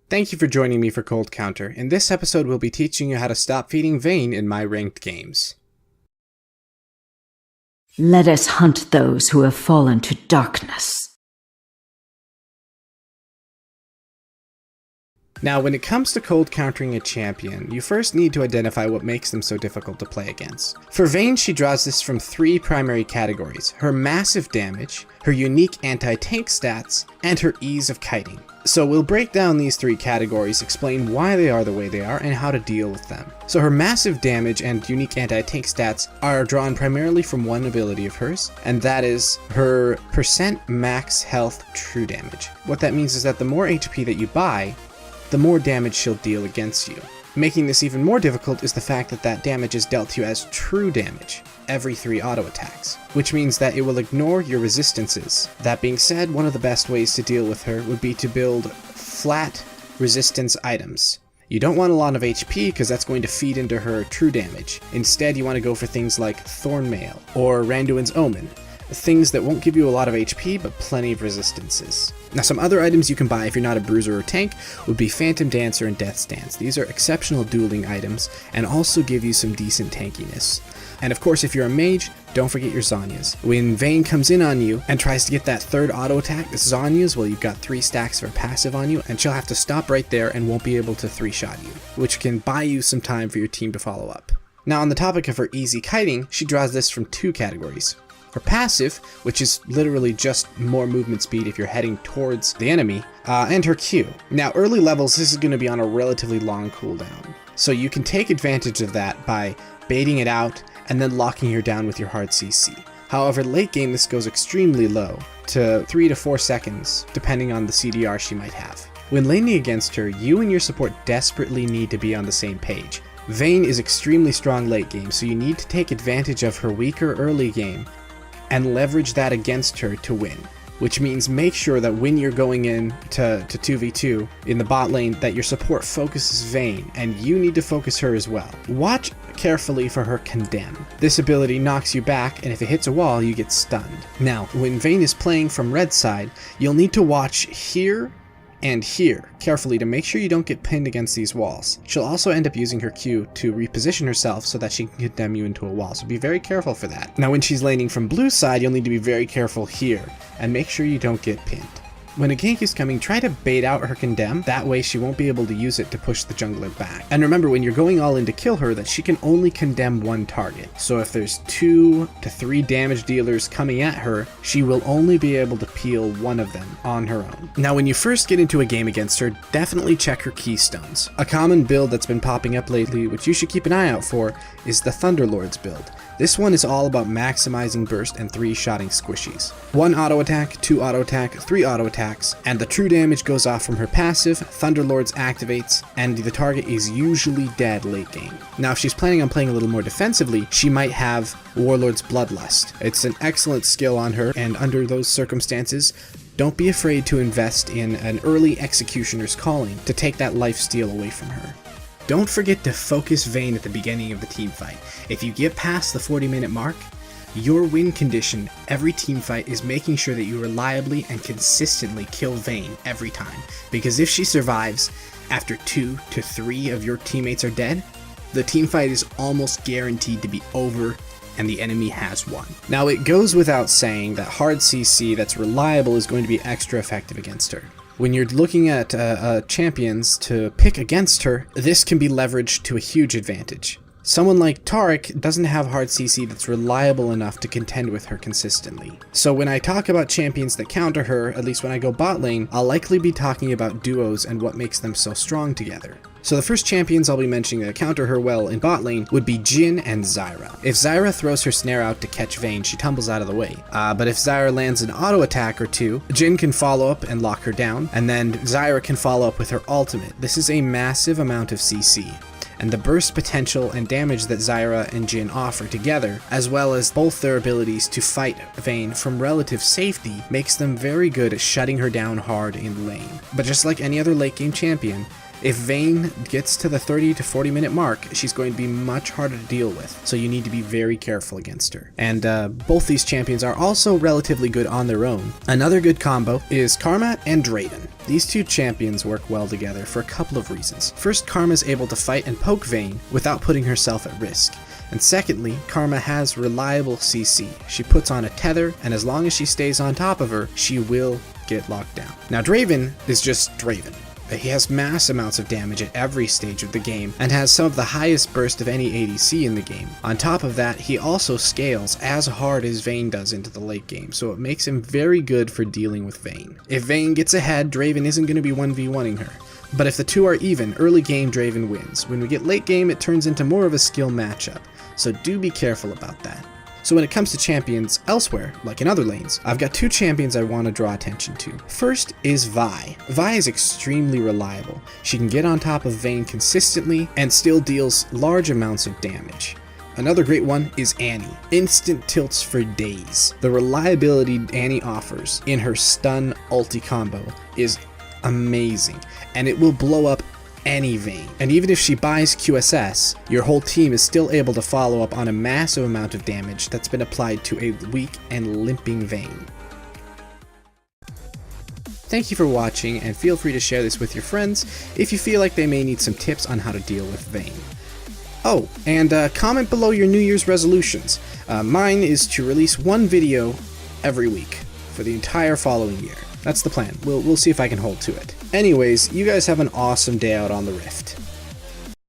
Thank you for joining me for Cold Counter. In this episode, we'll be teaching you how to stop feeding Vayne in my ranked games. Let us hunt those who have fallen to darkness. Now, when it comes to cold countering a champion, you first need to identify what makes them so difficult to play against. For Vayne, she draws this from three primary categories: her massive damage, her unique anti-tank stats, and her ease of kiting. So we'll break down these three categories, explain why they are the way they are, and how to deal with them. So her massive damage and unique anti-tank stats are drawn primarily from one ability of hers, and that is her percent max health true damage. What that means is that the more HP that you buy, the more damage she'll deal against you. Making this even more difficult is the fact that that damage is dealt to you as true damage every 3 auto attacks, which means that it will ignore your resistances. That being said, one of the best ways to deal with her would be to build flat resistance items. You don't want a lot of HP because that's going to feed into her true damage. Instead, you want to go for things like Thornmail or Randuin's Omen, things that won't give you a lot of HP but plenty of resistances. Now, some other items you can buy if you're not a bruiser or tank would be Phantom Dancer and Death's Dance. These are exceptional dueling items and also give you some decent tankiness. And of course, if you're a mage, don't forget your Zhonya's. When Vayne comes in on you and tries to get that third auto attack, Zhonya's, well, you've got 3 stacks of her passive on you, and she'll have to stop right there and won't be able to 3-shot you, which can buy you some time for your team to follow up. Now, on the topic of her easy kiting, she draws this from 2 categories. Her passive, which is literally just more movement speed if you're heading towards the enemy, and her Q. Now, early levels, this is going to be on a relatively long cooldown, so you can take advantage of that by baiting it out and then locking her down with your hard CC. However, late game this goes extremely low, to 3 to 4 seconds, depending on the CDR she might have. When laning against her, you and your support desperately need to be on the same page. Vayne is extremely strong late game, so you need to take advantage of her weaker early game and leverage that against her to win, which means make sure that when you're going in to 2v2 in the bot lane that your support focuses Vayne, and you need to focus her as well. Watch carefully for her Condemn. This ability knocks you back, and if it hits a wall, you get stunned. Now, when Vayne is playing from red side, you'll need to watch here and here carefully to make sure you don't get pinned against these walls. She'll also end up using her Q to reposition herself so that she can condemn you into a wall, so be very careful for that. Now, when she's laning from blue side, you'll need to be very careful here and make sure you don't get pinned. When a gank is coming, try to bait out her Condemn, that way she won't be able to use it to push the jungler back. And remember, when you're going all in to kill her, that she can only condemn one target. So if there's 2 to 3 damage dealers coming at her, she will only be able to peel one of them on her own. Now, when you first get into a game against her, definitely check her keystones. A common build that's been popping up lately, which you should keep an eye out for, is the Thunderlord's build. This one is all about maximizing burst and 3-shotting squishies. 1 auto attack, 2 auto attack, 3 auto attacks, and the true damage goes off from her passive, Thunderlords activates, and the target is usually dead late game. Now, if she's planning on playing a little more defensively, she might have Warlord's Bloodlust. It's an excellent skill on her, and under those circumstances, don't be afraid to invest in an early Executioner's Calling to take that lifesteal away from her. Don't forget to focus Vayne at the beginning of the team fight. If you get past the 40-minute mark, your win condition every team fight is making sure that you reliably and consistently kill Vayne every time. Because if she survives after 2 to 3 of your teammates are dead, the team fight is almost guaranteed to be over and the enemy has won. Now, it goes without saying that hard CC that's reliable is going to be extra effective against her. When you're looking at champions to pick against her, this can be leveraged to a huge advantage. Someone like Taric doesn't have hard CC that's reliable enough to contend with her consistently. So when I talk about champions that counter her, at least when I go bot lane, I'll likely be talking about duos and what makes them so strong together. So the first champions I'll be mentioning that counter her well in bot lane would be Jhin and Zyra. If Zyra throws her snare out to catch Vayne, she tumbles out of the way. But if Zyra lands an auto attack or 2, Jhin can follow up and lock her down, and then Zyra can follow up with her ultimate. This is a massive amount of CC. And the burst potential and damage that Zyra and Jhin offer together, as well as both their abilities to fight Vayne from relative safety, makes them very good at shutting her down hard in lane. But just like any other late game champion, If Vayne gets to the 30 to 40 minute mark, she's going to be much harder to deal with, so you need to be very careful against her. And both these champions are also relatively good on their own. Another good combo is Karma and Draven. These two champions work well together for a couple of reasons. First, Karma's able to fight and poke Vayne without putting herself at risk. And secondly, Karma has reliable CC. She puts on a tether, and as long as she stays on top of her, she will get locked down. Now Draven is just Draven. He has mass amounts of damage at every stage of the game, and has some of the highest burst of any ADC in the game. On top of that, he also scales as hard as Vayne does into the late game, so it makes him very good for dealing with Vayne. If Vayne gets ahead, Draven isn't going to be 1v1ing her. But if the two are even, early game Draven wins. When we get late game, it turns into more of a skill matchup, so do be careful about that. So when it comes to champions elsewhere, like in other lanes, I've got two champions I want to draw attention to. First is Vi. Vi is extremely reliable. She can get on top of Vayne consistently and still deals large amounts of damage. Another great one is Annie. Instant tilts for days. The reliability Annie offers in her stun ulti combo is amazing, and it will blow up any Vayne. And even if she buys QSS, your whole team is still able to follow up on a massive amount of damage that's been applied to a weak and limping Vayne. Thank you for watching, and feel free to share this with your friends if you feel like they may need some tips on how to deal with Vayne. Oh, and comment below your New Year's resolutions. Mine is to release one video every week for the entire following year. That's the plan. We'll see if I can hold to it. Anyways, you guys have an awesome day out on the Rift.